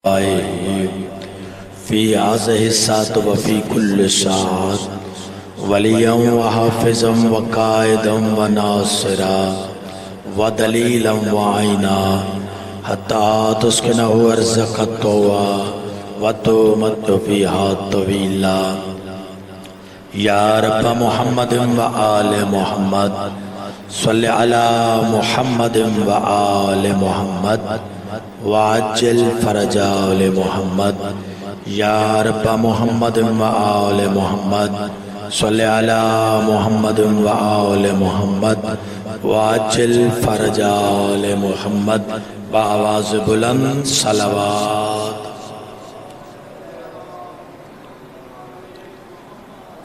فی هذه الساعة وفی کل ساعت ولیا وحافظا وقائدا وناصرا ودلیلا وعینا حتی تسکنہ ارزق الطوى وتمت فیہا طویلا یا رب محمد وآل محمد صلی علی محمد وآل محمد وعجل فرج آل محمد یا رب محمد وآل محمد صلی علی محمد وآل محمد وعجل فرج آل محمد بآواز بلند صلوات۔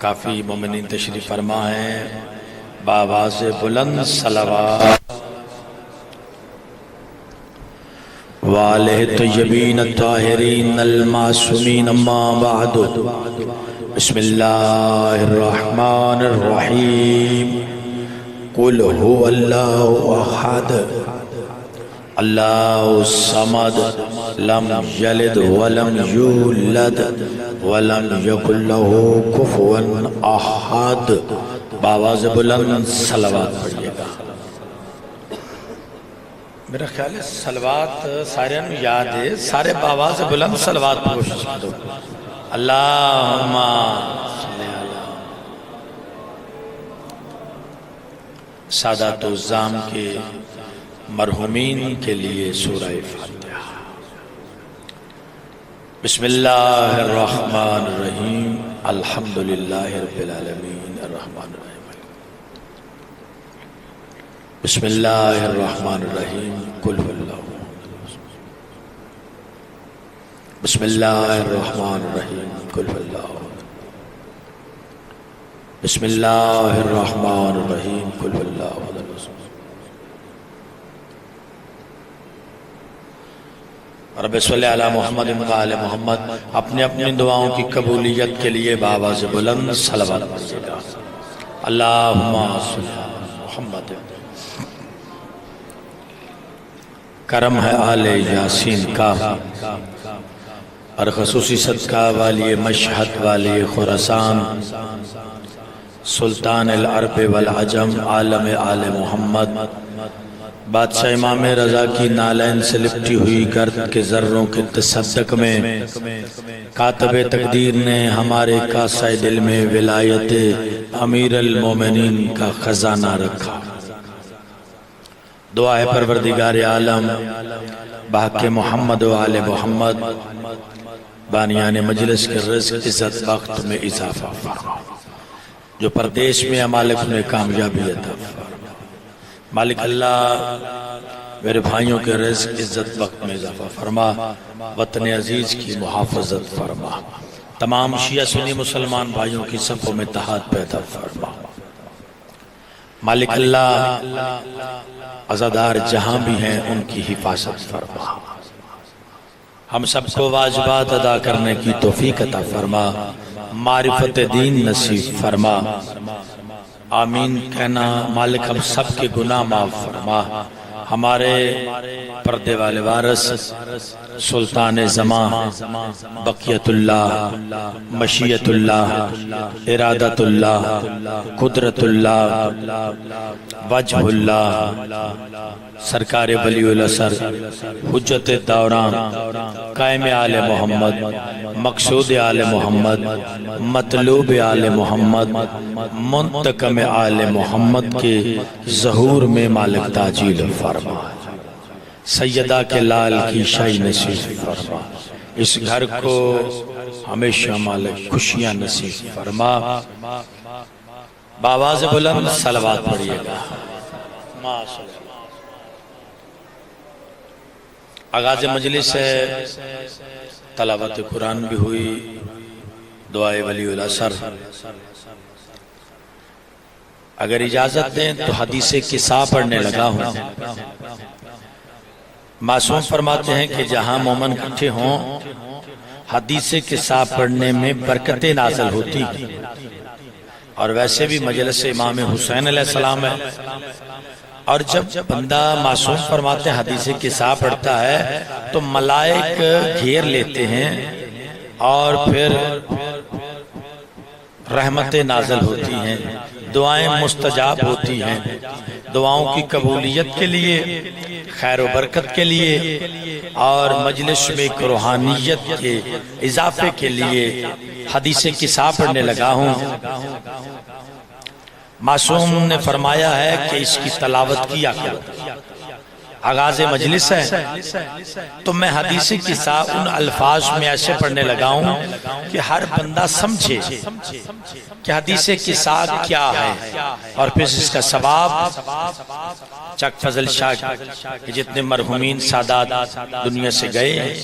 کافی مومنین تشریف فرما ہیں، بآواز بلند صلوات۔ وآلہ طیبین الطاہرین المعصومین اما بعد، بسم اللہ الرحمن الرحیم۔ قل هو اللہ احد اللہ الصمد لم یلد ولم یولد ولم یکن له کفوا احد۔ بآواز بلند صلوات پڑھیے گا۔ میرا خیال ہے صلوات سارے انہوں یاد ہے، سارے بآواز بلند صلوات کوشش کرو۔ اللہم صلی اللہ۔ سادات الزام کے مرحومین کے لیے سورہ فاتحہ۔ بسم اللہ الرحمن الرحیم، الحمدللہ رب العالمین الرحمن الرحیم، بسم اللہ الرحمن الرحیم، قل هو اللہ۔ بسم اللہ الرحمن الرحیم، قل هو اللہ۔ بسم اللہ الرحمن الرحیم، قل هو اللہ۔ رب صلی علی محمد وآل محمد۔ اپنے اپنی دعاؤں کی قبولیت کے لیے بآواز بلند صلوات پڑھیے گا۔ اللہم صلی علی محمد۔ کرم ہے آل یاسین کا اور خصوصی صدقہ والی مشہد والی خراسان، سلطان العرب والعجم، عالم آل محمد، بادشاہ امام رضا کی نالین سے لپٹی ہوئی گرد کے ذروں کے تصدق میں کاتب تقدیر نے ہمارے کاسہ دل میں ولایت امیر المومنین کا خزانہ رکھا۔ دعا ہے پروردگار عالم بحق محمد و آل محمد، بانیان مجلس کے رزق عزت وقت میں اضافہ فرما، جو پردیش میں مالک نے کامیابی عطا فرما۔ مالک اللہ میرے بھائیوں کے رزق عزت وقت میں اضافہ فرما، وطن عزیز کی محافظت فرما، تمام شیعہ سنی مسلمان بھائیوں کی صفوں میں اتحاد پیدا فرما۔ مالک اللہ عزادار جہاں بھی ہیں ان کی حفاظت فرما، ہم سب کو واجبات ادا کرنے کی توفیق عطا فرما، معرفت دین نصیب فرما۔ آمین کہنا۔ مالک ہم سب کے گناہ معاف فرما، ہمارے پردے والے وارث سلطان زمان، بقیت اللہ، مشیت اللہ، ارادت اللہ، قدرت اللہ، وجہ اللہ، سرکار ولی الاثر، حجت دوران، قائم آل محمد، مقصود آل محمد، مطلوب آل محمد، منتقم آل محمد کے ظہور میں مالک تاجیل فرما، سیدہ کے لال کی شاہی نصیب فرما، اس گھر کو ہمیشہ مالک خوشیاں نصیب فرما۔ بآواز بلند صلوات پڑھیے گا۔ آغاز مجلس ہے، تلاوت قرآن بھی ہوئی، دعائے ولی الاثر۔ اگر اجازت دیں تو حدیث قصہ پڑھنے لگا ہوں۔ معصوم فرماتے ہیں کہ جہاں مومن اکٹھے ہوں حدیث قصہ پڑھنے میں برکتیں نازل ہوتی، اور ویسے بھی مجلس امام حسین علیہ السلام ہے، اور جب بندہ معصوم فرماتے ہیں حدیث قصہ پڑھتا ہے تو ملائک گھیر لیتے ہیں اور پھر رحمتیں نازل ہوتی ہیں، دعائیں مستجاب ہوتی ہیں، دعاؤں کی قبولیت کے لیے، خیر و برکت کے لیے اور مجلس میں ایک روحانیت کے اضافے کے لیے حدیث قصہ پڑھنے لگا ہوں۔ معصوم نے فرمایا ہے کہ اس کی تلاوت کیا کرو، آغاز مجلس ہے تو میں حدیث قصہ ان الفاظ میں ایسے پڑھنے لگا ہوں کہ ہر بندہ سمجھے کہ حدیث قصہ کیا ہے، اور پھر اس کا ثواب چک فضل شاہ کہ جتنے مرحومین سادات دنیا سے گئے ہیں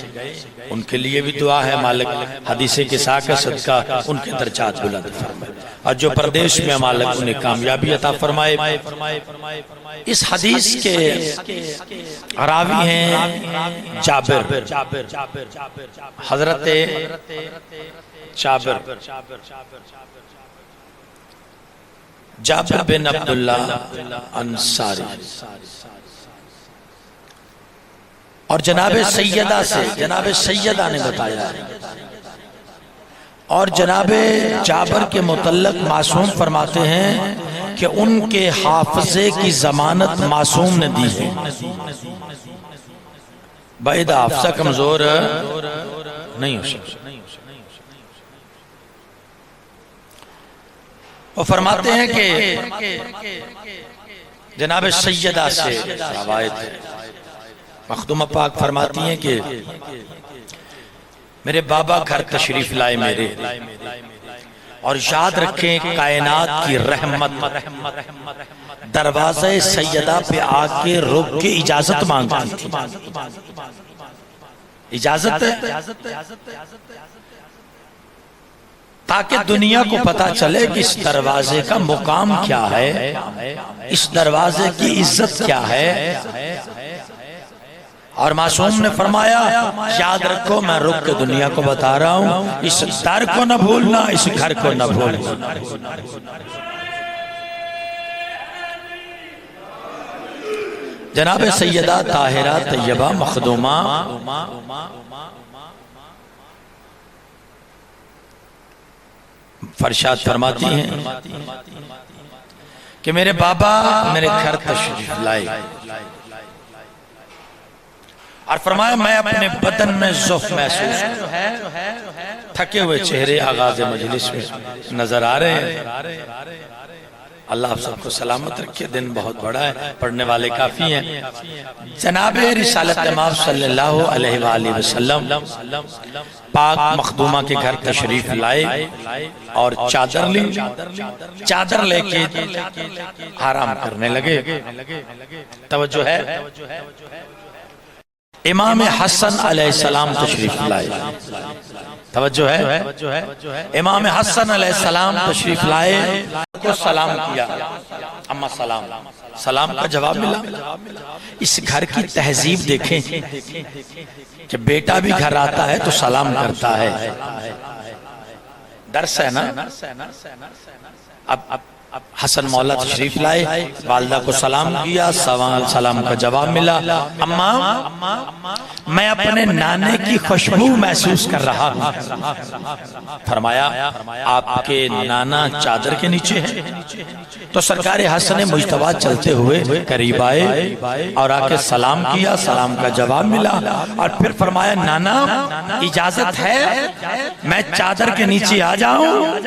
ان کے لیے بھی دعا ہے مالک حدیث قصہ کا صدقہ ان کے درجات بلند فرمائے، اور جو پردیش میں مالک انہیں کامیابی عطا فرمائے۔ اس حدیث کے راوی ہیں جابر، حضرت جابر بن عبداللہ انصاری، اور جناب سیدہ سے جناب سیدہ نے بتایا ہے، اور جناب جابر کے متعلق معصوم فرماتے ہیں کہ ان کے حافظے کی ضمانت معصوم نے دی ہے۔ بعید حافظہ کمزور نہیں ہو سکتا۔ وہ فرماتے ہیں کہ جناب سیدہ سے روایت ہے، مخدومہ پاک فرماتی ہیں کہ میرے بابا گھر تشریف لائے میرے، اور یاد رکھیں کائنات کی رحمت دروازہ سیدہ پہ آ کے رک کے اجازت مانگتی تھی۔ اجازت ہے تاکہ دنیا کو پتا چلے کہ اس دروازے کا مقام کیا ہے، اس دروازے کی عزت کیا ہے۔ اور معصوم نے فرمایا یاد رکھو میں رک کے دنیا کو بتا رہا ہوں، اس در کو نہ بھولنا، اس گھر کو نہ بھولنا۔ جناب سیدہ طاہرہ طیبہ مخدومہ فرشاد فرماتی ہیں کہ میرے بابا میرے گھر تشریف لائے، اور فرمایا میں اپنے بدن میں ضعف محسوس کروں، تھکے ہوئے چہرے آغاز مجلس میں نظر آ رہے ہیں۔ اللہ آپ سب کو سلامت رکھے، دن بہت بڑا ہے، پڑھنے والے کافی ہیں۔ جناب رسالت امام صلی اللہ علیہ وآلہ وسلم پاک مخدومہ کے گھر تشریف لائے اور چادر لی، چادر لے کے آرام کرنے لگے۔ توجہ ہے، امام حسن علیہ السلام تشریف لائے، توجہ ہے، امام حسن علیہ السلام تشریف لائے کو سلام کیا، اما سلام، سلام کا جواب ملا۔ اس گھر کی تہذیب دیکھیں کہ بیٹا بھی گھر آتا ہے تو سلام کرتا ہے، درس ہے نا۔ اب حسن مولا تشریف لائے، والدہ کو سلام کیا، سلام کا جواب ملا۔ اماں میں اپنے نانے کی خوشبو محسوس کر رہا ہوں۔ فرمایا آپ کے نانا چادر کے نیچے ہیں؟ تو سرکار حسن مجتبیٰ چلتے ہوئے قریب آئے اور آ کے سلام کیا، سلام کا جواب ملا، اور پھر فرمایا نانا اجازت ہے میں چادر کے نیچے آ جاؤں؟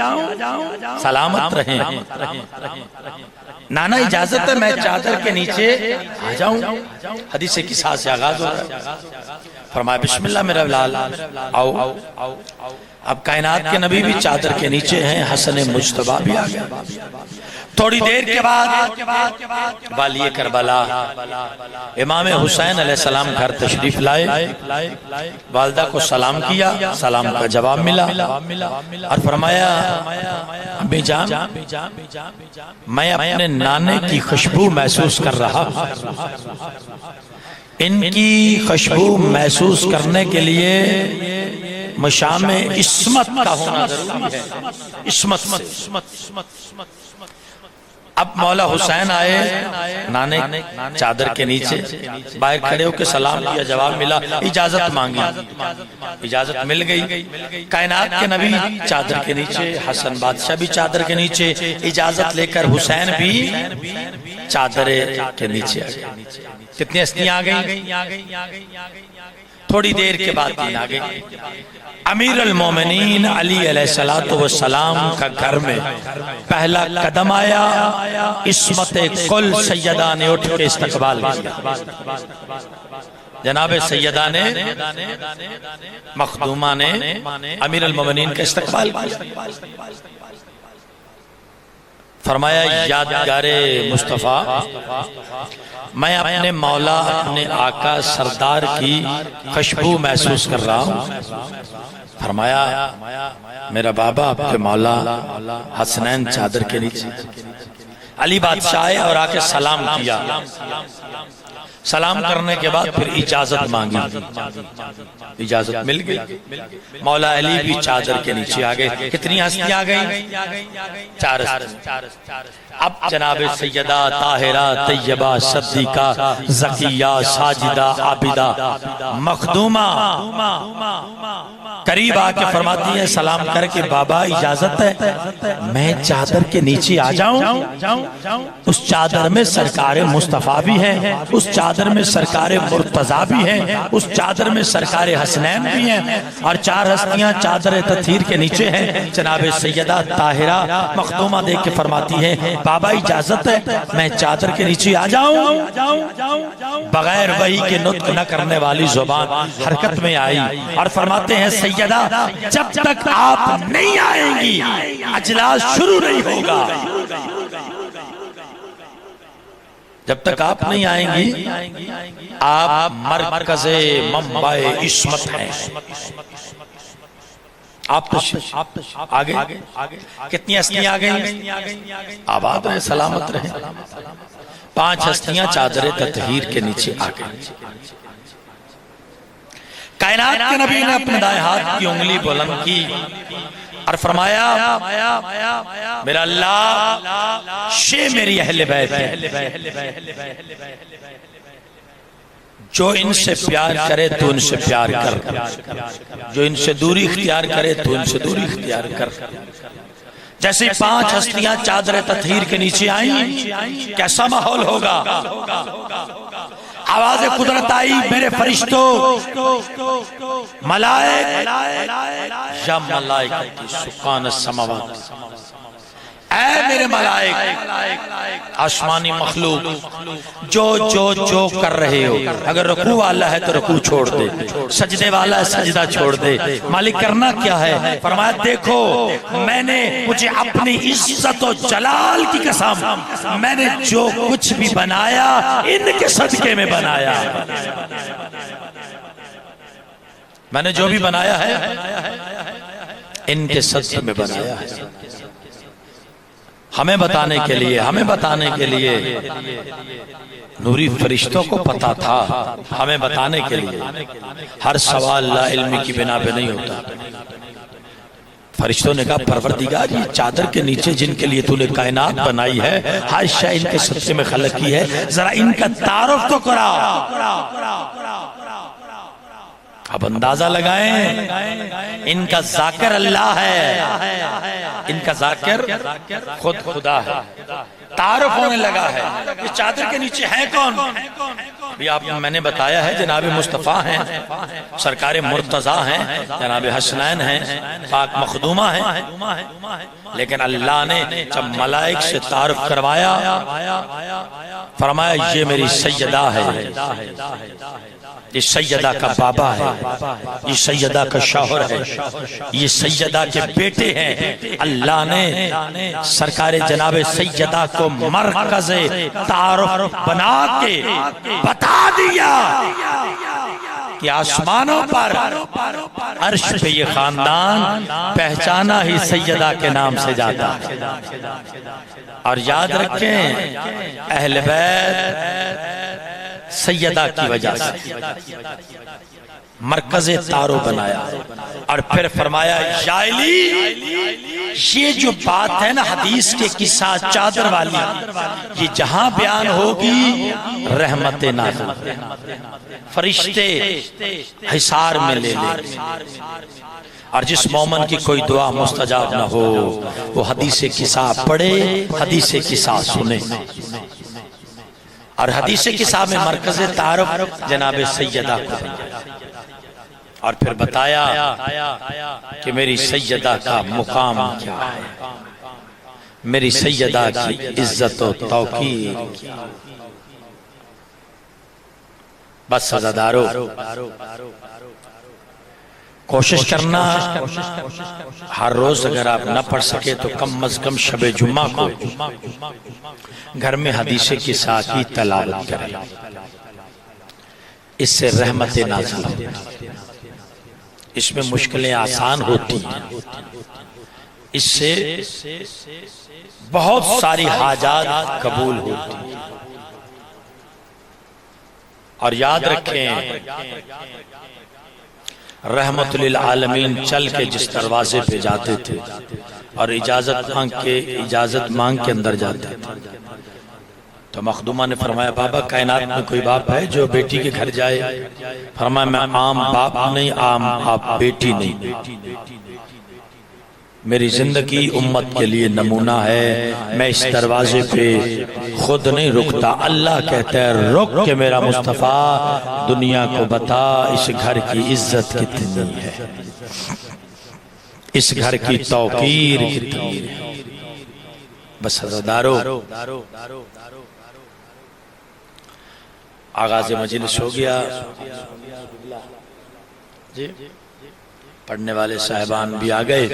سلامت رہیں نانا، اجازت ہے میں چادر کے نیچے آ جاؤں؟ حدیث قصہ سے آغاز ہو رہا ہے۔ فرمایا بسم اللہ میرا لال آؤ۔ اب کائنات کے نبی بھی چادر کے نیچے ہیں، حسن مجتبیٰ بھی آ گیا۔ تھوڑی دیر کے بعد والی کربلا امام حسین علیہ السلام گھر تشریف لائے، والدہ کو سلام کیا، سلام کا جواب ملا، اور فرمایا امی جان میں اپنے نانے کی خوشبو محسوس کر رہا ہوں۔ ان کی خوشبو محسوس کرنے کے لیے مشام عصمت کا ہونا ضروری ہے۔ عصمت اب مولا حسین آئے نانے چادر کے نیچے باہر کھڑے ہو کے سلام کیا، جواب ملا، اجازت مانگی، اجازت مل گئی۔ کائنات کے نبی چادر کے نیچے، حسن بادشاہ بھی چادر کے نیچے، اجازت لے کر حسین بھی چادر کے نیچے آ گئے۔ کتنی ہستیاں آ گئی؟ تھوڑی دیر کے بعد دین آ گئی۔ امیر المومنین علی علیہ السلام کا گھر میں پہلا قدم آیا، عصمت کل سیدہ نے اٹھ کے استقبال کیا۔ جناب سیدہ نے، مخدومہ نے امیر المومنین کا استقبال کیا، فرمایا یادگار مصطفیٰ، میں اپنے مولا اپنے آقا سردار کی خوشبو محسوس کر رہا ہوں۔ فرمایا میرا بابا آپ کے مولا حسنین چادر کے نیچے۔ علی بادشاہ آئے اور آ کے سلام کیا، سلام کرنے کے بعد پھر اجازت مانگی، اجازت مل گئی۔ مولا علی بھی چادر کے نیچے آگئے۔ کتنی ہستیاں آگئی؟ 4 ہستیاں۔ اب جناب سیدہ طاہرہ طیبہ صدیقہ زکیہ ساجدہ عابدہ مخدومہ قریب آ کے فرماتی ہیں سلام کر کے، بابا اجازت ہے میں چادر کے نیچے آ جاؤں؟ اس چادر میں سرکار مصطفیٰ بھی ہیں، اس چادر میں سرکار مرتضیٰ بھی ہیں، اس چادر میں سرکار حسنین بھی ہیں، اور 4 ہستیاں چادر تطہیر کے نیچے ہیں۔ جناب سیدہ طاہرہ مخدومہ دیکھ کے فرماتی ہیں بابا اجازت ہے میں چادر کے نیچے آ جاؤں؟ بغیر وحی کے نطق نہ کرنے والی زبان حرکت میں آئی اور فرماتے ہیں سیدہ جب تک آپ نہیں آئیں گی اجلاس شروع نہیں ہوگا، جب تک آپ نہیں آئیں گی آپ مرکز منبع عصمت ہیں۔ آپ آگے کتنی ہستیاں آگئی؟ آباد رہے، سلامت رہے۔ 5 ہستیاں چادر تطہیر کے نیچے آگئی۔ کائنات کے نبی نے اپنے دائیں ہاتھ کی انگلی بلند کی اور فرمایا میرا اللہ شے میری اہل بیت ہے، جو ان سے پیار کرے تو ان سے پیار کر، جو ان سے دوری اختیار کرے تو ان سے دوری اختیار کر۔ جیسے 5 ہستیاں چادر تطہیر کے نیچے آئیں کیسا ماحول ہوگا؟ آواز قدرت آئی میرے فرشتوں، ملائک یا ملائکتی سکان السماوات، اے میرے ملائک آسمانی مخلوق جو کر رہے ہو، اگر رکوع والا ہے تو رکوع چھوڑ دے، سجدے والا ہے سجدہ چھوڑ دے۔ مالک کرنا کیا ہے؟ فرمایا دیکھو میں نے مجھے اپنی عزت و جلال کی قسم میں نے جو کچھ بھی بنایا ان کے صدقے میں بنایا، میں نے جو بھی بنایا ہے ان کے صدقے میں بنایا ہے۔ ہمیں بتانے کے لیے نوری فرشتوں کو پتا تھا، ہمیں بتانے کے لیے ہر سوال لا علمی کی بنا پہ نہیں ہوتا۔ فرشتوں نے کہا پروردگار یہ چادر کے نیچے جن کے لیے تو نے کائنات بنائی ہے، ہر شے ان کے صدقے میں خلق کی ہے، ذرا ان کا تعارف تو کرا۔ اب اندازہ لگائیں ان کا ذاکر اللہ ہے، ان کا ذاکر خود خدا ہے۔ تعارف ہونے لگا ہے اس چادر کے نیچے ہے کون؟ بھی آپ میں نے بتایا ہے جناب مصطفیٰ ہیں، سرکار مرتضیٰ ہیں، جناب حسنین ہیں، پاک مخدومہ ہیں، لیکن اللہ نے جب ملائک سے تعارف کروایا فرمایا یہ میری سیدہ ہے، یہ سیدہ کا بابا ہے، یہ سیدہ کا شوہر ہے، یہ سیدہ کے بیٹے ہیں۔ اللہ نے سرکار جناب سیدہ کو مرکز تعارف بنا کے بتا دیا کہ آسمانوں پر عرش پہ یہ خاندان پہچانا ہی سیدہ کے نام سے جاتا ہے۔ اور یاد رکھیں اہل بیت سیدہ کی وجہ سے مرکز تعارف بنایا، اور پھر فرمایا یا علی یہ جو بات ہے نا حدیث کے قصہ چادر والی، یہ جہاں بیان ہوگی رحمت نازل، فرشتے حصار میں لے لیں، اور جس مومن کی کوئی دعا مستجاب نہ ہو وہ حدیث قصہ پڑھے، حدیث قصہ سنے۔ اور حدیث قصہ میں مرکز تعارف جناب سیدہ کو، اور پھر بتایا کہ میری سیدہ کا مقام کیا ہے، میری سیدہ کی عزت و توقیر کیا۔ بس عزادارو، کوشش کرنا ہر روز اگر آپ نہ پڑھ سکے تو کم از کم شب جمعہ کو گھر میں حدیث قصہ کی تلاوت کریں، اس سے رحمت نازل ہوتی ہے، اس میں مشکلیں آسان ہوتی ہیں، اس سے بہت ساری حاجات قبول ہوتی ہیں۔ اور یاد رکھیں رحمت للعالمین چل کے جس دروازے پہ جاتے تھے اور اجازت مانگ کے اندر جاتے تھے، تو مخدومہ نے فرمایا بابا کائنات میں کوئی باپ ہے جو بیٹی کے گھر جائے؟ فرمایا میں عام باپ نہیں، عام آپ بیٹی نہیں، میری زندگی امت کے لیے نمونہ ہے، میں اس دروازے پہ خود نہیں رکتا، اللہ کہتا ہے رک کے میرا مصطفیٰ دنیا کو بتا اس گھر کی عزت کتنی ہے، اس گھر کی توقیر کتنی ہے۔ بس عزادارو، آغاز مجلس ہو گیا، جی پڑھنے والے صاحبان بھی آ گئے۔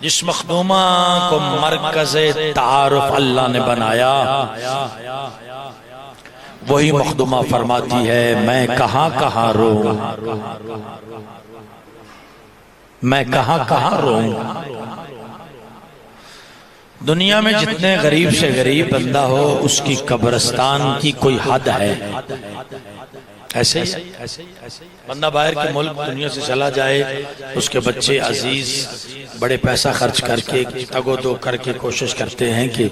جس مخدومہ کو مرکز تعارف اللہ نے بنایا وہی مخدومہ فرماتی ہے میں کہاں کہاں روؤں، میں کہاں کہاں روؤں۔ دنیا میں جتنے غریب سے غریب بندہ ہو اس کی قبرستان کی کوئی حد ہے، ایسے بندہ باہر کے ملک دنیا سے چلا جائے، اس کے بچے عزیز بڑے پیسہ خرچ کر کے تگو دو کر کے کوشش کرتے ہیں کہ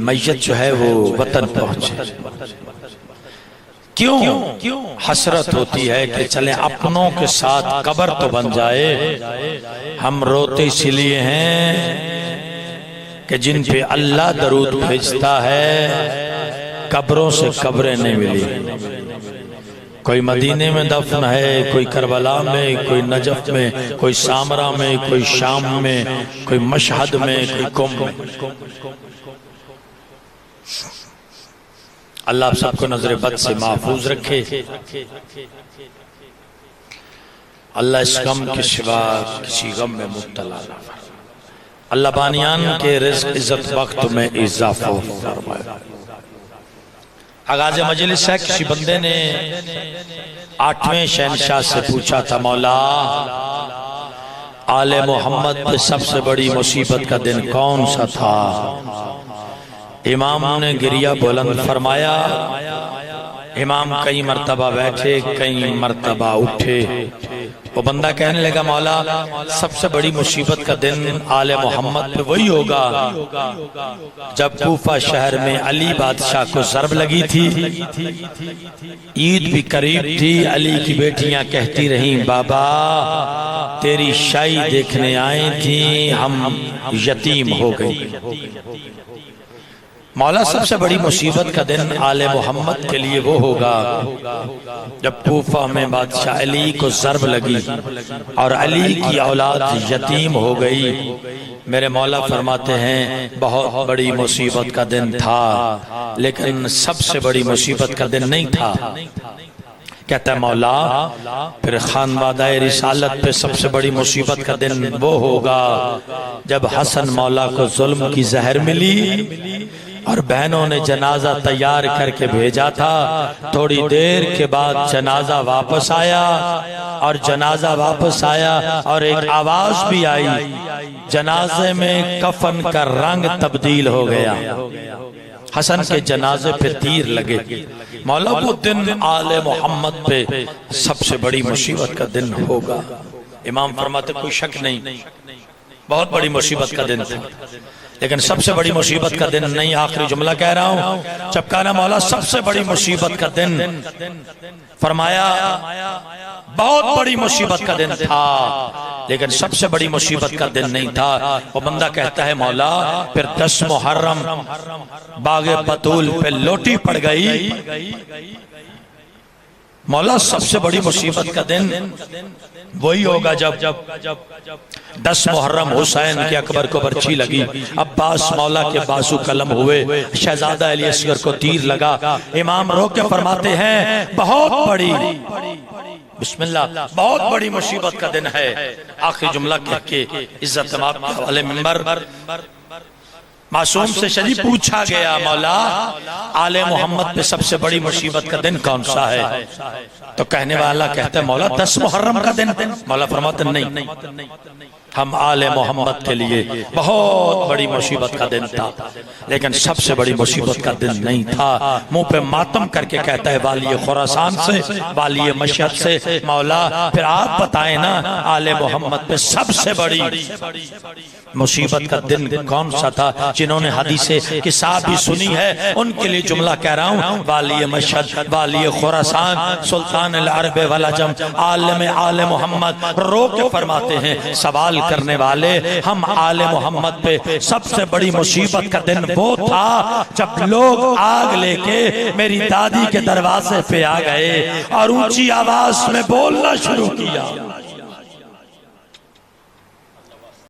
میت جو ہے وہ وطن پہنچے۔ کیوں حسرت ہوتی ہے کہ چلیں اپنوں کے ساتھ قبر تو بن جائے۔ ہم روتے اس لیے ہیں کہ جن پہ اللہ درود بھیجتا ہے قبروں سے قبریں نہیں ملی، کوئی مدینے میں دفن ہے، کوئی کربلا میں، کوئی نجف میں، کوئی سامرہ میں، کوئی شام میں، کوئی مشہد میں، کوئی قم میں۔ اللہ آپ سب کو نظر بد سے محفوظ رکھے، اللہ اس غم کے سوا کسی غم میں مبتلا نہ فرمائے، اللہ بانیان کے رزق عزت وقت میں اضافہ فرمائے۔ آغاز مجلس ہے، کسی بندے نے 8ویں شہنشاہ سے پوچھا تھا مولا آل محمد پہ سب سے بڑی مصیبت کا دن کون سا تھا؟ امام نے گریہ بلند فرمایا، امام کئی مرتبہ بیٹھے کئی مرتبہ اٹھے، وہ بندہ کہنے لگا مولا سب سے بڑی مصیبت کا دن آل محمد پہ وہی ہوگا جب کوفہ شہر میں علی بادشاہ کو ضرب لگی تھی، عید بھی قریب تھی، علی کی بیٹیاں کہتی رہیں بابا تیری شاہی دیکھنے آئیں تھیں ہم یتیم ہو گئے۔ مولا سب سے بڑی مصیبت کا دن آل محمد کے لیے وہ ہوگا جب کوفہ میں بادشاہ علی کو ضرب لگی اور علی کی اولاد یتیم ہو گئی۔ میرے مولا فرماتے ہیں بہت بڑی مصیبت کا دن تھا لیکن سب سے بڑی مصیبت کا دن نہیں تھا۔ کہتا ہے مولا پھر خانوادہ رسالت پہ سب سے بڑی مصیبت کا دن وہ ہوگا جب حسن مولا کو ظلم کی زہر ملی اور بہنوں نے جنازہ تیار کر کے بھیجا تھا، تھوڑی دیر کے بعد جنازہ واپس آیا اور جنازہ واپس آیا اور ایک آواز بھی آئی، جنازے میں کفن کا رنگ تبدیل ہو گیا۔ حسن کے جنازے پہ تیر لگے. مولا وہ دن آل محمد پہ سب سے بڑی مصیبت کا دن ہوگا. امام فرماتے کوئی شک نہیں بہت بڑی مصیبت کا دن تھا، لیکن سب سے بڑی مصیبت کا دن نہیں. آخری جملہ کہہ رہا ہوں، جب کہا مولا سب سے بڑی مصیبت کا دن، فرمایا بہت بڑی مصیبت کا دن تھا لیکن سب سے بڑی مصیبت کا دن نہیں تھا. وہ بندہ کہتا ہے مولا پھر 10 محرم باغ بطول پہ لوٹی پڑ گئی. مولا سب سے بڑی مصیبت کا دن وہی ہوگا جب 10 محرم حسین کے اکبر کو برچھی لگی، عباس مولا کے بازو قلم ہوئے، شہزادہ علی اصغر کو تیر لگا. امام رو کے فرماتے ہیں بہت بڑی، بسم اللہ، بہت بڑی مصیبت کا دن ہے. آخری جملہ کہہ کے عزت امام والے منبر معصوم سے شریف پوچھا گیا مولا آل محمد پہ سب سے بڑی مصیبت کا دن کون سا ہے؟ تو کہنے والا کہتا ہے مولا 10 محرم کا دن. مولا فرماتے نہیں، ہم آل محمد کے لیے بہت بڑی مصیبت کا دن تھا لیکن سب سے بڑی مصیبت کا دن نہیں تھا. منہ پہ ماتم کر کے کہتا ہے والی خراسان سے، والی مشہد سے، مولا پھر آپ بتائیں نا آل محمد پہ سب سے بڑی مصیبت کا دن کون سا تھا؟ جنہوں نے حدیث کسا بھی سنی ہے ان کے لیے جملہ کہہ رہا ہوں، والی مشہد، والی خراسان، سلطان العرب والعجم، عالم آل محمد رو کے فرماتے ہیں سوال کرنے والے ہم آل محمد پہ سب سے بڑی مصیبت کا دن وہ تھا جب لوگ آگ لے کے میری دادی کے دروازے پہ آ گئے اور اونچی آواز میں بولنا شروع کیا.